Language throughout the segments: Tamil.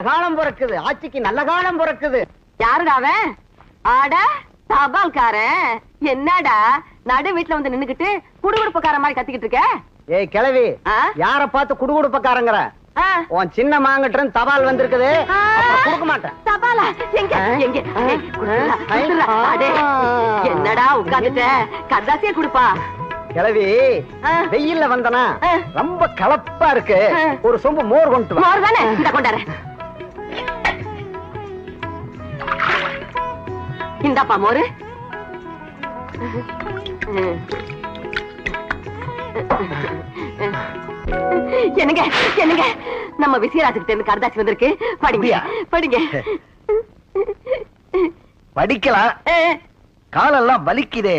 காலம் பிறக்குது, ஆட்சிக்கு நல்ல காலம் பிறக்குது. யாருடா அவன்? ஆட தபால்காரன். என்னடா நடு வீட்டுல வந்து நின்னுகிட்டு குடுகுடுப்புக்கார மாதிரி கத்திக்கிட்டு இருக்க? ஏய் கிழவி, யார பார்த்து குடுகுடுப்பக்காரங்கற? உன் சின்ன மாங்கட்ட தபால் வந்திருக்குது, கொடுக்க மாட்டேன். தபாலா? எங்க எங்க? என்னடா உட்கார்ந்துட்ட? கர்தாசியே குடுப்பா. கிழவி, வெயில்ல வந்தனா ரொம்ப கலப்பா இருக்கு, ஒரு சொம்பு மோர் கொண்டு வா. மோர் தானே, இந்த கொண்டார. இந்தாப்பா மோரு. என்னங்க என்னங்க, நம்ம விசயராஜுக்கு இருந்து கர்தாசி வந்திருக்கு. படிங்க படிங்க. படிக்கலாம், காலெல்லாம் வலிக்குதே.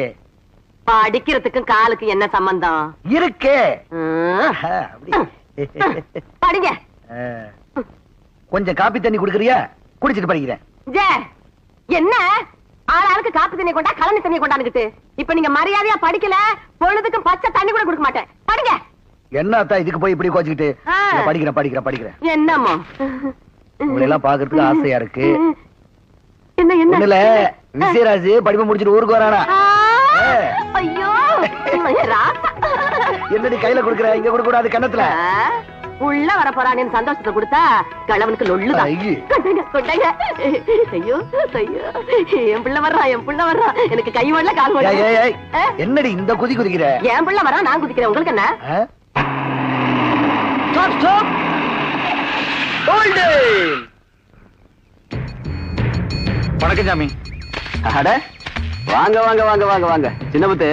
படிக்கிறதுக்கும் காலுக்கு என்ன சம்பந்தம் இருக்கு? படிங்க. கொஞ்சம் காப்பி தண்ணி குடுக்கறியா? குடிச்சிட்டு படிக்கிறேன். என்ன ஆளாளுக்கு காப்பி தண்ணி கொண்டா கலனி தண்ணி கொண்டாந்துக்கிட்டு, இப்ப நீங்க மரியாதையா படிக்கல, பொழுதுக்கும் பச்சை தண்ணி கூட கொடுக்க மாட்டேன். படிங்க. என்னத்தா இதுக்கு போய் இப்படி கோச்சிக்கிட்டு? படிக்கிறேன் படிக்கிறேன் படிக்கிறேன். என்னமோ உங்களை எல்லாம் பாக்குறதுக்கு ஆசையா இருக்கு. என்ன என்ன இல்ல, விசயராஜ் படிப்பு முடிச்சிட்டு ஊருக்கு வரானா? ஐயோ என்னடி கையில குடுக்கற? இங்க கொடுக்க கூடாது, கண்ணத்துல. உள்ள வர போறான்னு சந்தோஷத்தை கொடுத்தா கணவனுக்கு லொள்ளுதான். கொண்டாங்க. ஐயோ ஐயோ, என் பிள்ளை வர்றான், என் பிள்ளை வர்றான். எனக்கு கை ஓடல கால் ஓடல. என்னடி இந்த குதி குதிக்கிற? என் பிள்ளை வர்றான், நான் குதிக்கிறேன். உங்களுக்கு என்ன? வணக்கம் சாமி. அட வாங்க வாங்க வாங்க வாங்க வாங்க. சின்னமுத்து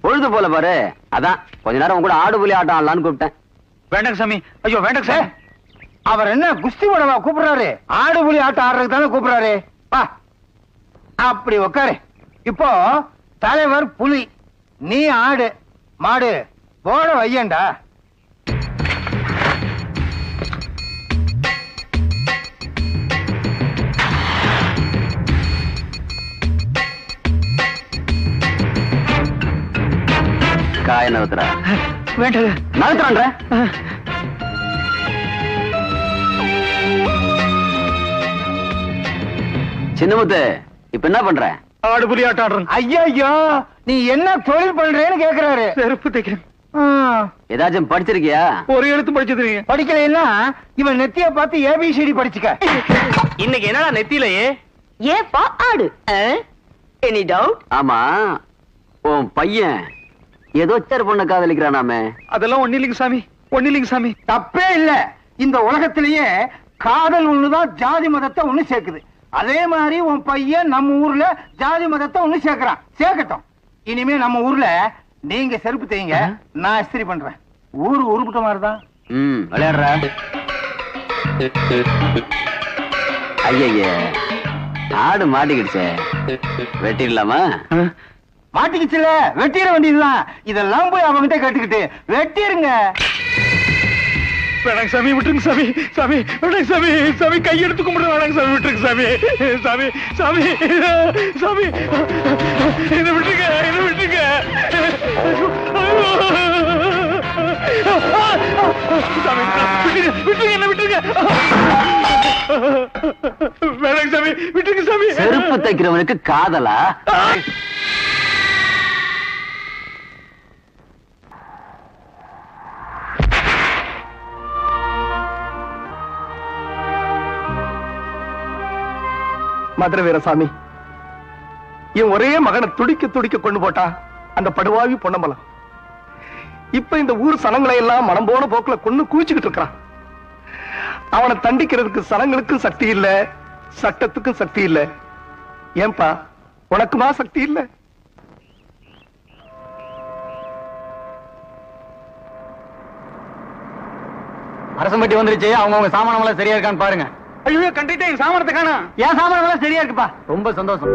பொழுது போல பாரு, அதான் கொஞ்ச நேரம் உங்க கூட ஆடு புலி ஆட்டம் ஆடலான்னு கூப்பிட்டேன். வேண்டாங்க சாமி. ஐயோ வேண்டாங்க சார். அவர் என்ன குஸ்தி போடவா கூப்பிடுறாரு? ஆடு புலி ஆட்டம் ஆடுறதுக்கு தானே கூப்பிடுறாரு. வா அப்படி உட்காரு. இப்போ தலைவர் புலி, நீ ஆடு மாடு, போட வையண்டா. காய நகத்துறா? வேண்டாங்க. நகத்துறான்ற சின்னமுத்து இப்ப என்ன பண்ற? ஆடு புலி ஆட்டம் ஆடுறேன். ஐயோ, நீ என்ன தொழில் பண்றேன்னு கேக்குறாரு. செருப்பு தைக்கிறேன். ஏதாச்சும் படிச்சிருக்கியா? ஒரு எழுத்து படிச்சிருக்கீங்க. படிக்கலைன்னா இவன் நெத்திய பார்த்து ஏபிசிடி படிச்சுக்க. இன்னைக்கு என்னடா நெத்தியிலேயே ஏப்பா ஆடு? Any doubt? ஆமா, உன் பையன் ஏதோ சேர் பொண்ண காதலிக்கிறானாமே. அதெல்லாம் ஒண்ணு இல்லைங்க சாமி, ஒண்ணு இல்லைங்க சாமி. தப்பே இல்ல. இந்த உலகத்திலேயே காதல் ஒண்ணுதான் ஜாதி மதத்தை ஒண்ணு சேர்க்குது. அதே மாதிரி உன் பையன் நம்ம ஊர்ல ஜாதி மதத்தை ஒண்ணு சேர்க்கிறான். சேர்க்கட்டும். இனிமே நம்ம ஊர்ல நீங்க செருப்பு தேய்ங்க, நான் இஸ்திரி பண்றேன். ஊரு உருப்பிட்ட மாதிரிதான். விளையாடுற? ஐய ஆடு மாட்டிக்கிடுச்சே, வெட்டிடலாமா? மாட்டிக்கிச்சுல, வெட்டிட வேண்டியதுதான். இதெல்லாம் போய் அவங்கிட்ட கேட்டுக்கிட்டு வெட்டிருங்க. வேணாங்க சாமி, விட்டுருங்க சாமி. சாமி வேணாங்க சாமி. சாமி கையெடுத்து கும்பிடுற. வேணாங்க சாமி, விட்டுருங்க சாமி. சாமி சாமி சாமி என்ன விட்டுருங்க, என்ன விட்டுருங்க. சாமி விட்டுருங்க, என்ன விட்டுருங்க. வேணாங்க சாமி, விட்டுருங்க சாமி. செருப்பு தைக்கிறவனுக்கு காதலா? மதுரை வீரசாமி, என் ஒரே மகனை துடிக்க துடிக்க கொண்டு போட்டா அந்த படுவாவி பொன்னம்பலம். இப்ப இந்த ஊர் சனங்களை எல்லாம் மனம் போன போக்குல கொண்டு குவிச்சுக்கிட்டு இருக்கான். அவனை தண்டிக்கிறதுக்கு சனங்களுக்கும் சக்தி இல்ல, சட்டத்துக்கும் சக்தி இல்ல. ஏன்பா உனக்குமா சக்தி இல்ல? அரசம்பட்டி வந்துருச்சு. அவங்க சாமானம் எல்லாம் சரியா இருக்கான்னு பாருங்க. ஐயோ கண்டிப்பா என் சாமானத்தை காணோம். என் சாமானம் எல்லாம் சரியா இருக்குப்பா. ரொம்ப சந்தோஷம்.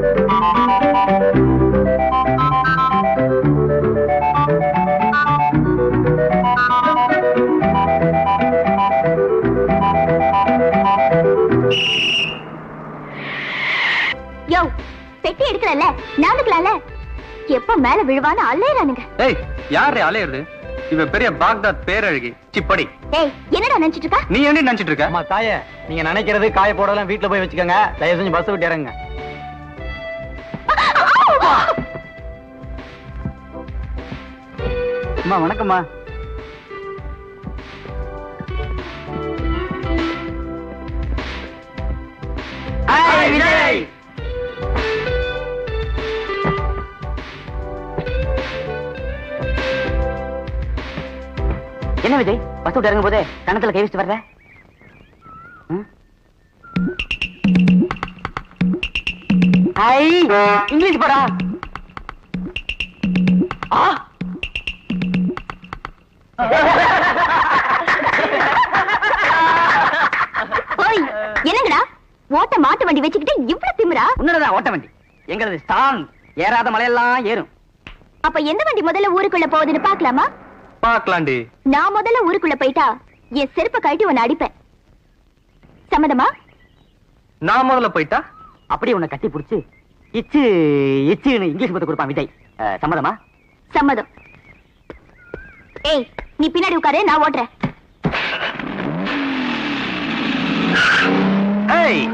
யோ பெட்டி எடுக்கறல்ல, நானுக்கலாம்ல. எப்ப மேல விழுவான்னு அலையறானுங்க. ஏய் யாரே அலையறது? இவ பெரிய பாக்தாத் பேரழகி. சிப்படி. ஏய், என்னடா நினைச்சிட்டு இருக்க? நீ என்ன நினைச்சிட்டு இருக்க? அம்மா தாயே, நீங்க நினைக்கிறது காய போடலாம் வீட்டுல போய் வச்சுக்கோங்க. தயவு செஞ்சு பஸ் விட்டு இறங்குங்க. அம்மா வணக்கம்மா. என்ன விஜய், பஸ் விட்டு இறங்கும் போதே கணத்துல கை வச்சுட்டு வர்ற? இங்கிலீஷ் படா. ஓய், என்னங்கடா ஓட்ட மாட்டு வண்டி வச்சுக்கிட்டு இவ்வளவு திமிரா? உன்னதான் ஓட்ட வண்டி, எங்களது ஸ்ட்ராங். ஏறாத மலையெல்லாம் ஏறும். அப்ப எந்த வண்டி முதல்ல ஊருக்குள்ள போகுதுன்னு பாக்கலாமா? பாக்கலாண்டி. நான் முதல்ல ஊருக்குள்ள போயிட்டா என் செருப்பை கழட்டி உன்னை அடிப்பேன். சம்மதமா? நான் முதல்ல போயிட்டா அப்படி உன்னை கட்டி புடிச்சு இச்சு இச்சுன்னு இங்கிலீஷ் பத்தி கொடுப்பான் விஜய். சம்மதமா? சம்மதம். ஏய், நீ பின்னாடி உட்காரு, நான் ஓட்டுறேன். ஏய்,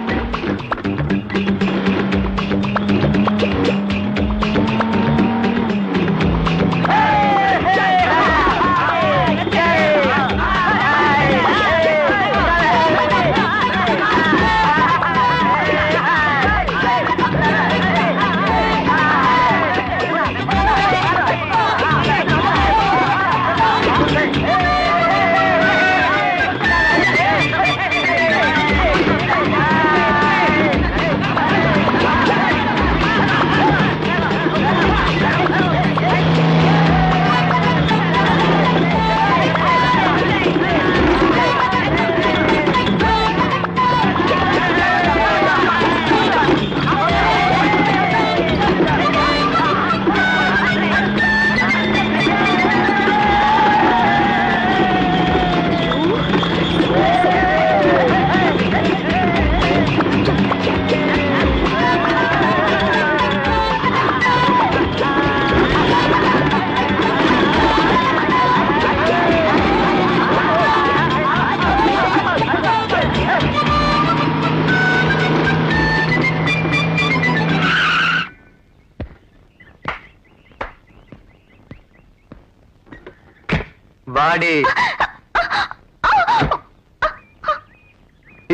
வாடி.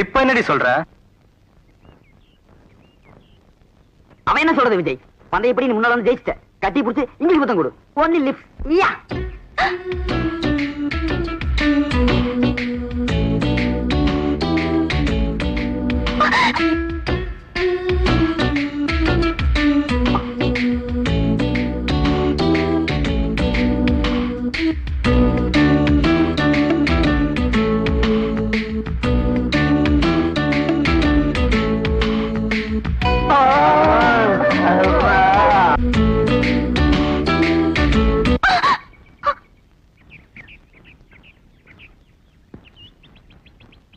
இப்ப என்னடி சொல்ற? அவன் என்ன சொல்றது விஜய்? பந்தயப்படி நீ முன்னால வந்து ஜெயிச்சிட்ட. கட்டி புடிச்சு இங்கிலீஷ் மொத்தம் கொடு. Only lips. யா.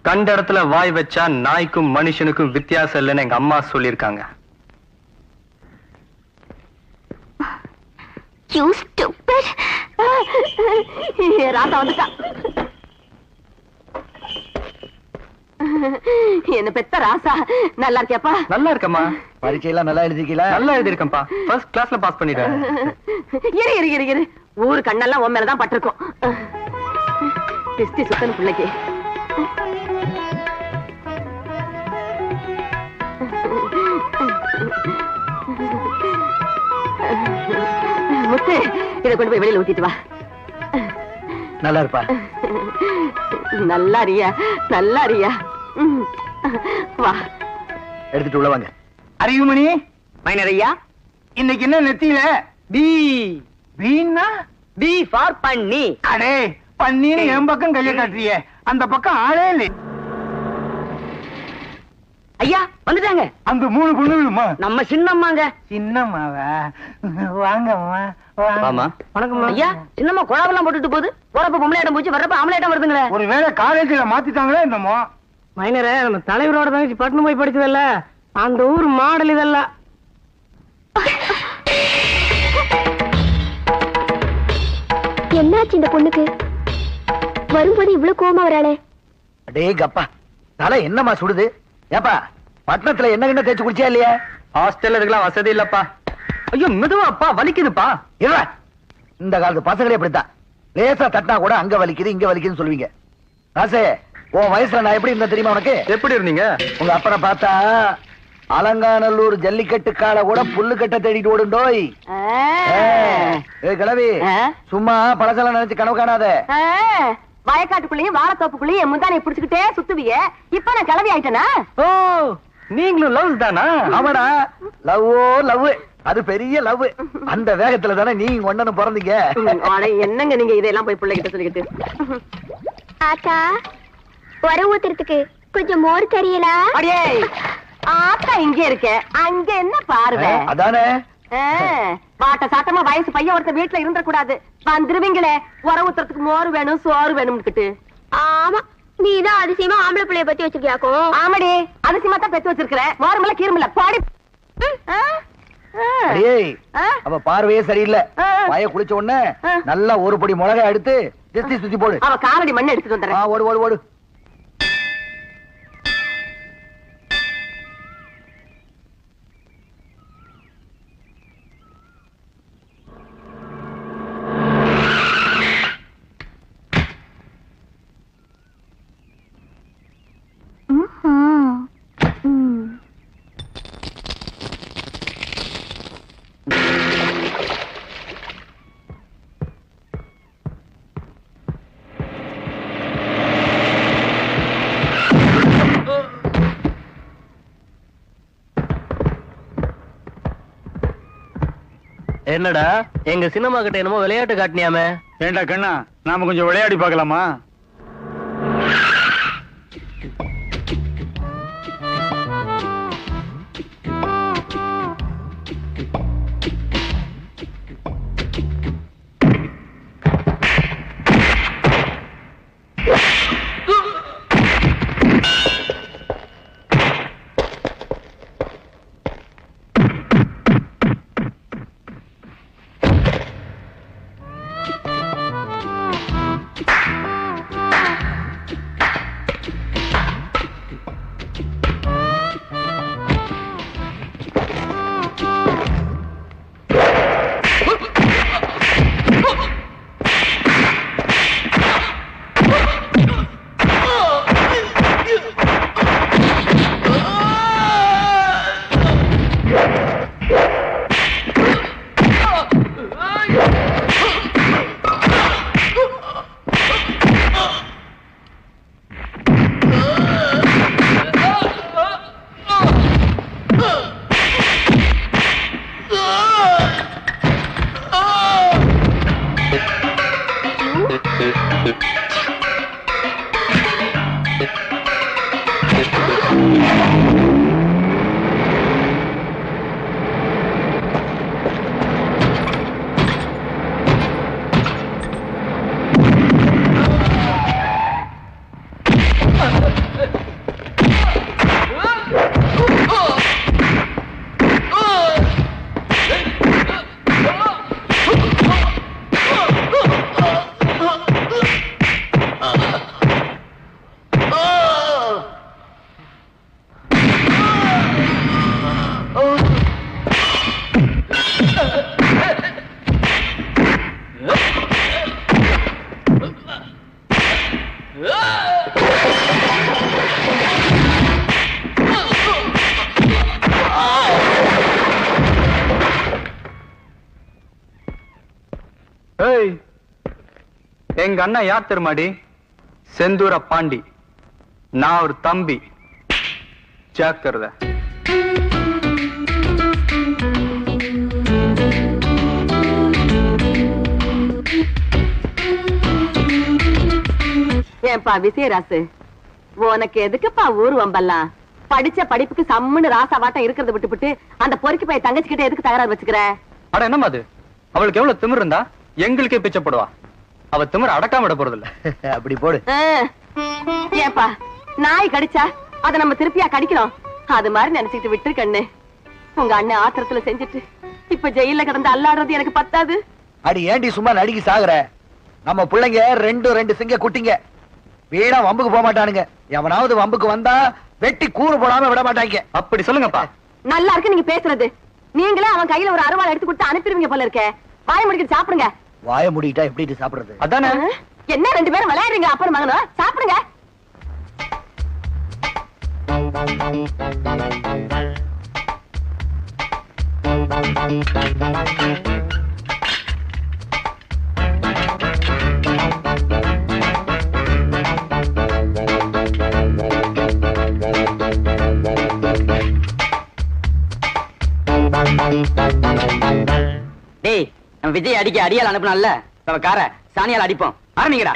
கண்ட இடத்துல வாய் வச்சா நாய்க்கும் மனுஷனுக்கும் வித்தியாசம் இல்லைன்னு எங்க அம்மா சொல்லிருக்காங்க. You stupid. ராசா வந்துட்டா. என்ன பெத்த ராசா, நல்லா இருக்கியாப்பா? நல்லா இருக்கம்மா. பரீட்சையெல்லாம் நல்லா எழுதிக்கல? நல்லா எழுதிருக்கேன்ப்பா. ஃபர்ஸ்ட் கிளாஸ்ல பாஸ் பண்ணிட்டேன். இரு ஊரு கண்ணெல்லாம் உன் மேலதான் பட்டிருக்கும். பிஸ்டி சுத்தன் பிள்ளைக்கு. முத்து, இதை கொண்டு போய் வெளியில ஊத்திட்டு வா. நல்லா இருப்பா. நல்லா இருக்கியா? நல்லா இருக்கியா? வா, எடுத்துட்டு உள்ள வாங்க. அறிவுமணி, மைனர் ஐயா, இன்னைக்கு என்ன நெத்தியில பி வீணா? பி ஃபார் பண்ணி. அடே, பண்ணின்னு என் பக்கம் கைய காட்டுறிய, அந்த பக்கம் ஆளே இல்லை. ஐயா வந்துட்டாங்க. அந்த 3 பொண்ணுமா? நம்ம சின்னம்மாங்க. சின்னம்மாவா? வாங்கம்மா. ஆமா. வணக்கம் ஐயா. சின்னம்மா குழாவெல்லாம் போட்டுட்டு போகுது. போறப்ப பொம்பளையாட்டம் போச்சு, வர்றப்ப ஆம்பளையாட்டம் வருதுங்களே. ஒருவேளை காலேஜ்ல மாத்திட்டாங்களே என்னமோ. மைனரே, நம்ம தலைவரோட தங்கச்சி பட்டணம் போய் படிச்சதில்ல, அந்த ஊர் மாடல் இதெல்லாம். என்னாச்சு இந்த பொண்ணுக்கு? வரும்போது இவ்வளவு கோவமா வராளே? அடே கப்பா, தலை என்னமா சுடுது? ஏப்பா, பட்டணத்துல என்ன தேய்ச்சி குடிச்சியா இல்லையா? ஹாஸ்டல்ல இருக்கலாம் வசதி இல்லப்பா. ஐயோ மெதுவாப்பா, வலிக்குதுப்பா. இல்ல, இந்த காலத்து பசங்களே இப்படித்தான். லேசா தட்டினா கூட அங்க வலிக்குது இங்க வலிக்குதுன்னு சொல்லுவீங்க. ராசே, உன் வயசுல நான் எப்படி இருந்தேன் தெரியுமா உனக்கு? எப்படி இருந்தீங்க? உங்க அப்பனை பார்த்தா அலங்காநல்லூர் ஜல்லிக்கட்டு கால கூட புல்லு கட்ட தேடிட்டு ஓடுண்டோய். கிளவி, சும்மா பழசெல்லாம் நினைச்சு கனவு காணாத. வயக்காட்டுக்குள்ளேயும் வாழைத்தோப்புக்குள்ளேயும் என் முந்தானை புடிச்சுக்கிட்டே சுத்துவிய. இப்ப நான் கிளவி ஆயிட்டேனா? ஓ, நீங்களும் லவ் தானா? ஆமாடா, லவ்வோ லவ். அது பெரிய லவ். அந்த வேகத்துல தானே நீங்க ஒண்ணு பிறந்தீங்க. என்னங்க நீங்க இதெல்லாம் போய் பிள்ளைகிட்ட சொல்லிக்கிட்டு? ஆத்தா, உர ஊத்துறதுக்கு கொஞ்சம் மோர் தெரியல? அடியே, ஆத்தா இங்க இருக்க, அங்க என்ன பார்வை? அதானே பாட்ட சாட்டமா வயசு பையன் ஒருத்த வீட்டுல இருந்த கூடாது. வந்துருவீங்களே, உர ஊத்துறதுக்கு மோர் வேணும் சோறு வேணும்னுக்கிட்டு. ஆமா, நீதான் அதிசயமா ஆம்பளை பிள்ளைய பத்தி வச்சிருக்கியாக்கும். ஆமாடி, அதிசயமா தான் பெத்து வச்சிருக்கிற. மோரமில்ல கீரமில்ல பாடி. அவ பார்வையே சரியில்லை. வாய குளிச்ச உடனே நல்லா ஒரு படி மிளகாய் எடுத்து ஜஸ்தி சுத்தி போடு. அவ காலடி மண்ணை எடுத்துட்டு வந்துடுறேன். ஓடு ஓடு ஓடு. என்னடா எங்க சினிமா கிட்ட என்னமோ விளையாட்டு காட்டினியாமே? ஏண்டா கண்ணா, நாம கொஞ்சம் விளையாடி பார்க்கலாமா? எங்க அண்ணா யார் தெரியுமாடி? செந்தூர பாண்டி. நான் ஒரு தம்பி. ஜாக்கிரதை. ஏன்பா விசயராசு, உனக்கு எதுக்குப்பா ஊர் வம்பெல்லாம்? படிச்ச படிப்புக்கு சம்முன்னு ராசாவாட்டம் இருக்கிறத விட்டுவிட்டு அந்த பொறுக்கி போய் தங்கச்சிக்கிட்ட எதுக்கு தகராறு வச்சுக்கிற? அட என்னமா அது? அவளுக்கு எவ்வளவு திமிர் இருந்தா எங்களுக்கே பிச்சைப்படுவா. அவ திமிர அடக்காம விட போறது இல்ல. அப்படி போடு. ஏப்பா, நாய் கடிச்சா அத நம்ம திருப்பியா கடிக்கிறோம்? அது மாதிரி நினைச்சுக்கிட்டு விட்டு கண்ணு. உங்க அண்ணன் ஆத்திரத்துல செஞ்சுட்டு இப்ப ஜெயில கிடந்து அல்லாடுறது எனக்கு பத்தாது. அடி ஏண்டி சும்மா நடிகி சாகுற? நம்ம பிள்ளைங்க ரெண்டு சிங்க குட்டிங்க. வீணா வம்புக்கு போக மாட்டானுங்க. எவனாவது வம்புக்கு வந்தா வெட்டி கூறு போடாம விட மாட்டாங்க. அப்படி சொல்லுங்கப்பா. நல்லா இருக்கு நீங்க பேசுறது. நீங்களே அவன் கையில ஒரு அருவாள் எடுத்து கொடுத்து அனுப்பிடுவீங்க போல இருக்கே. வாய முடிக்கிட்டு சாப்பிடுங்க. வாய முடிட்டா எப்படி சாப்பிடுறது? அதானே. என்ன 2 பேரும் விளையாடுறீங்க? அப்புறம் மகனும் சாப்பிடுங்க. டேய், நம்ம விஜய் அடிக்க அடியால் அனுப்பினால நம்ம கார சாணியால் அடிப்போம். ஆரம்பிங்கடா.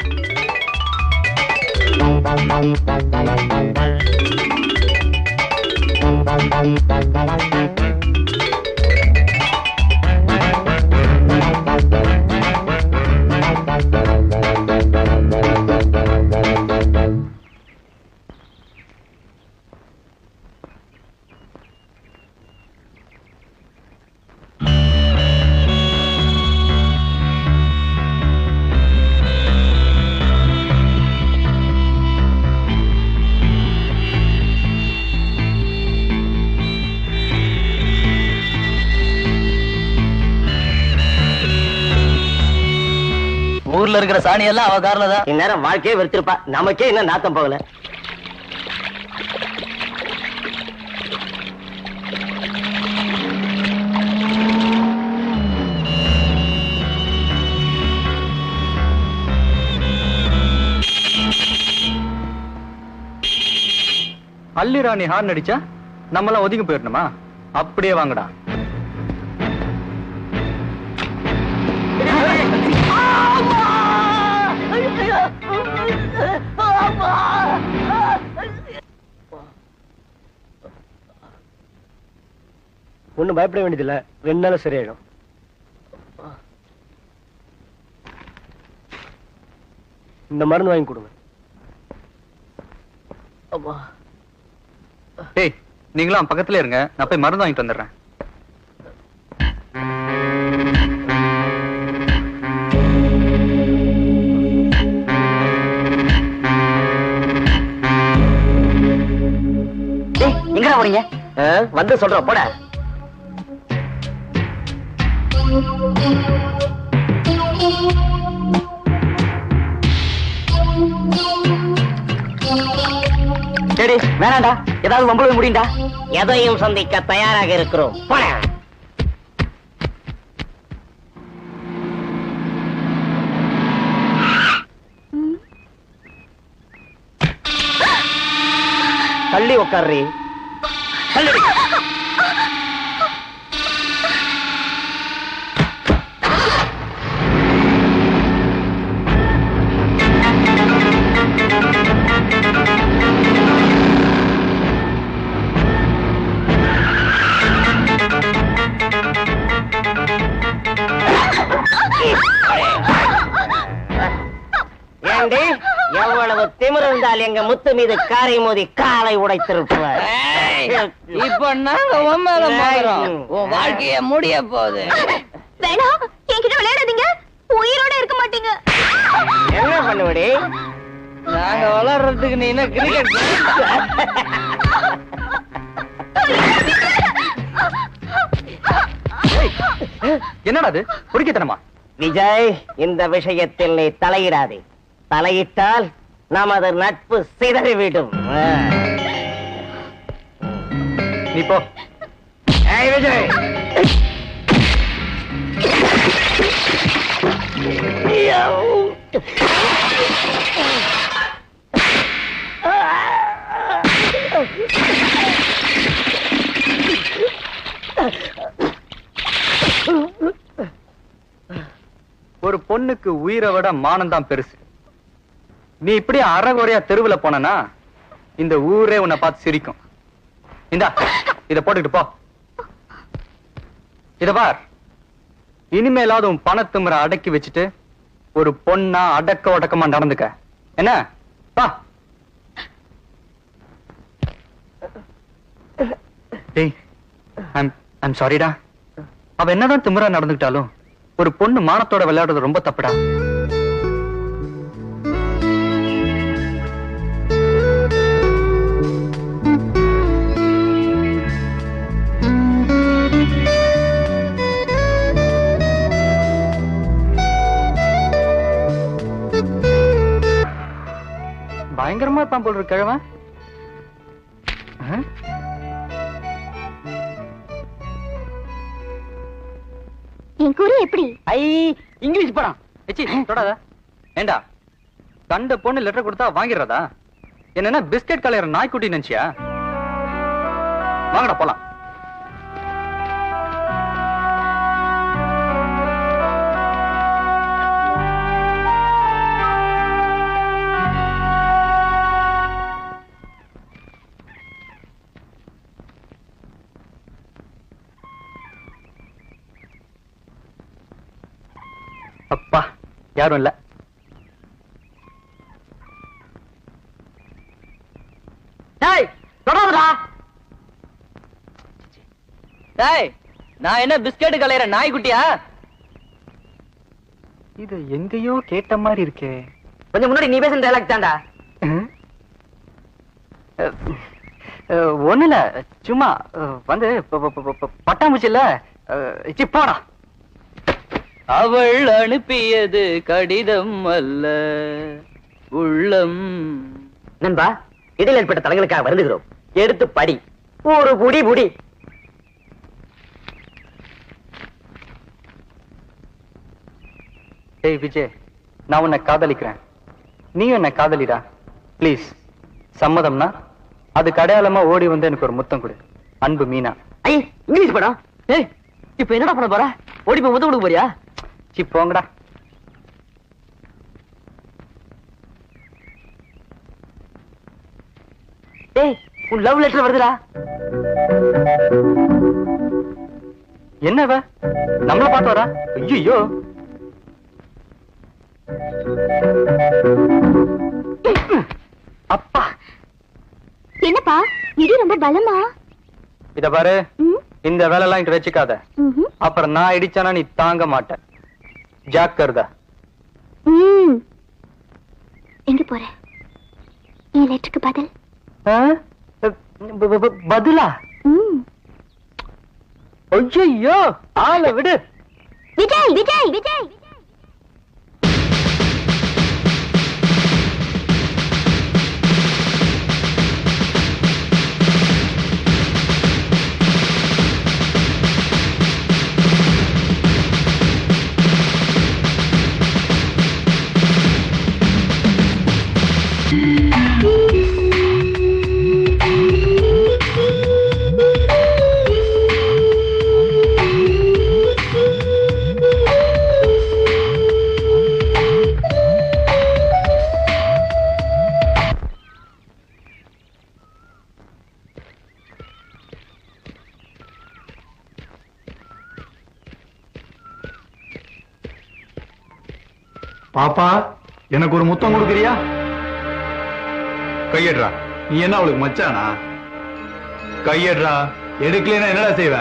ஊர்ல இருக்கிற சாணி எல்லாம் அவ கார்ல தான். இந்நேரம் வாழ்க்கையே வெறுத்திருப்பா. நமக்கே இன்னும் நாத்தம் போகல. அல்லிராணி ஹார்ன் அடிச்சா நம்மளாம் ஒதுங்கி போயிடணுமா? அப்படியே வாங்கடா. ஒண்ணும் பயப்பட வேண்டியதில்லை. 2 நாள் சரியாயிடும். இந்த மருந்து வாங்கி கொடுங்க. டேய், நீங்களாம் பக்கத்துல இருங்க. நான் போய் மருந்து வாங்கிட்டு வந்துடுறேன். எங்கடா போறீங்க? வந்து சொல்றோம் போட. சரி வேணாண்டா. ஏதாவது வம்பளவு முடியுண்டா? எதையும் சந்திக்க தயாராக இருக்கிறோம். போட. தள்ளி உட்கார்றி. ஏண்டி, எவ்வளவு திமிரு இருந்தால் எங்க முத்து மீது காரை மோதி காலை உடைத்திருப்பார். இப்ப நாங்க உண்மையில போகிறோம். உன் வாழ்க்கைய முடிய போகுது. வேணாம், என்கிட்ட விளையாடாதீங்க. உயிரோட இருக்க மாட்டீங்க. என்ன பண்ணுவடி? நாங்க வளர்றதுக்கு நீ என்ன கிரிக்கெட்? என்னடா அது பொறுக்கித்தனமா? விஜய், இந்த விஷயத்தில் நீ தலையிடாதே. தலையிட்டால் நமது நட்பு சிதறிவிடும். நீ போ. ஏய் விஜய், ஒரு பொண்ணுக்கு உயிரை விட மானம் தான் பெருசு. நீ இப்படி அறகுறையா தெருவுல போனா இந்த ஊரே உன்னை பார்த்து சிரிக்கும். இந்தா இத போட்டுக்கிட்டு போ. இத பார், இனிமேலாவது உன் பணத்துமுறை அடக்கி வச்சுட்டு ஒரு பொண்ணா அடக்க ஒடக்கமா நடந்துக்க. என்ன பா. டேய், I'm சாரிடா. அவ என்னதான் திமிரா நடந்துக்கிட்டாலும் ஒரு பொண்ணு மானத்தோட விளையாடுறது ரொம்ப தப்புடா. பயங்கரமா இருப்பான் போல் இருக்கு கிழவன். என் குறி எப்படி? ஐ இங்கிலீஷ் படம். எச்சி தொடாத. ஏண்டா கண்ட பொண்ணு லெட்டர் கொடுத்தா வாங்கிடுறதா? என்னன்னா பிஸ்கட் கலையற நாய்க்குட்டி நினைச்சியா? வாங்கடா போலாம். அப்பா யாரும் இல்ல. டேய் தொடர்றா. டேய் நான் என்ன பிஸ்கட் கலையற நாய்க்குட்டியா? இது எங்கேயோ கேட்ட மாதிரி இருக்கே. கொஞ்சம் முன்னாடி நீ பேசுன டயலாக் தான்டா. ஒண்ணுல சும்மா வந்து பட்டாம்பூச்சி இல்ல. போடா. அவள் அனுப்பியது கடிதம் அல்ல உள்ளம். நண்பா இடையில் ஏற்பட்ட தலங்களுக்காக வருந்துகிறோம். எடுத்து படி. ஒரு புடி புடி. ஏய் விஜய், நான் உன்னை காதலிக்கிறேன். நீயும் என்ன காதலிடா. பிளீஸ். சம்மதம்னா அதுக்கு அடையாளமா ஓடி வந்து எனக்கு ஒரு முத்தம் கொடு. அன்பு மீனா. ஐ இங்கிலீஷ் படம். ஏய் இப்ப என்னடா பண்ண போற? ஓடி போய் முத்தம் கொடுக்க போறியா? சி போங்கடா. ஏய் உன் லவ் லெட்டர் வருதுடா. என்னவ நம்மள பார்த்து வரா? ஐயோ அப்பா. என்னப்பா இடி ரொம்ப பலமா? இத பாரு, இந்த வேலை எல்லாம் இங்க வச்சுக்காத. அப்புறம் நான் இடிச்சானா நீ தாங்க மாட்ட. ஜாக்கிரதா. எங்க போற? என் லெட்டருக்கு பதில்? பதிலா? ஐயோ ஆள விடு. விஜய் விஜய் விஜய். பாப்பா எனக்கு ஒரு முத்தம் கொடுக்குறியா? கையெடுறா. நீ என்ன அவளுக்கு மச்சானா? கையெடுறா. எடுக்கலன்னா என்னடா செய்வ?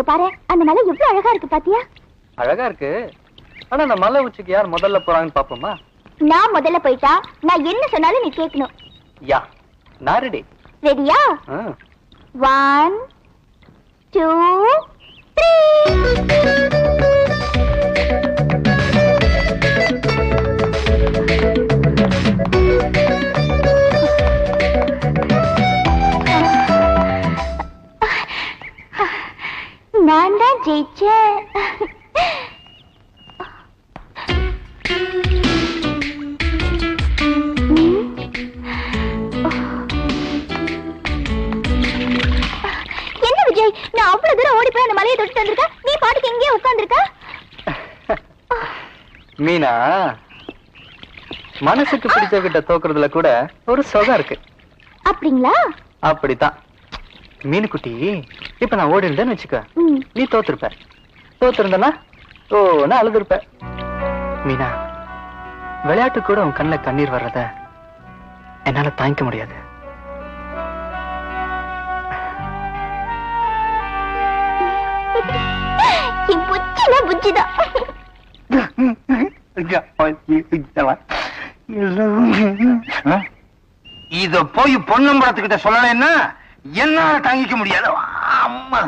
பாரு, அந்த மலை எவ்வளவு அழகா இருக்கு பாத்தியா? அழகா இருக்கு. ஆனா அந்த மலை உச்சிக்கு யார் முதல்ல போறாங்கன்னு பாப்போமா? நான் முதல்ல போயிட்டா நான் என்ன சொன்னாலும் நீ கேட்கணும். யா நான் ரெடி. ரெடியா? 1 2 3. நான் தான் ஜெயிச்சேன். என்ன விஜய், நான் அவ்வளவு தூரம் ஓடி போய் அந்த மலையை தொட்டு வந்திருக்கேன், நீ பாட்டுக்கு எங்கேயே உட்கார்ந்துருக்க? மீனா, மனசுக்கு பிடிச்சவகிட்ட தோக்குறதுல கூட ஒரு சுகம் இருக்கு. அப்படிங்களா? அப்படித்தான் மீனுக்குட்டி. இப்ப நான் ஓடி இருந்தேன்னு வச்சுக்க, நீ தோத்துருப்ப. தோத்துருந்தனா நான் அழுதுருப்ப. மீனா, விளையாட்டு கூட உன் கண்ணுல கண்ணீர் வர்றத என்னால தாங்கிக்க முடியாது. புச்சிதான். இத போய் பொன்னம்பலத்துக்கிட்ட சொல்லலைன்னா என்னால தாங்கிக்க முடியாது. அம்மா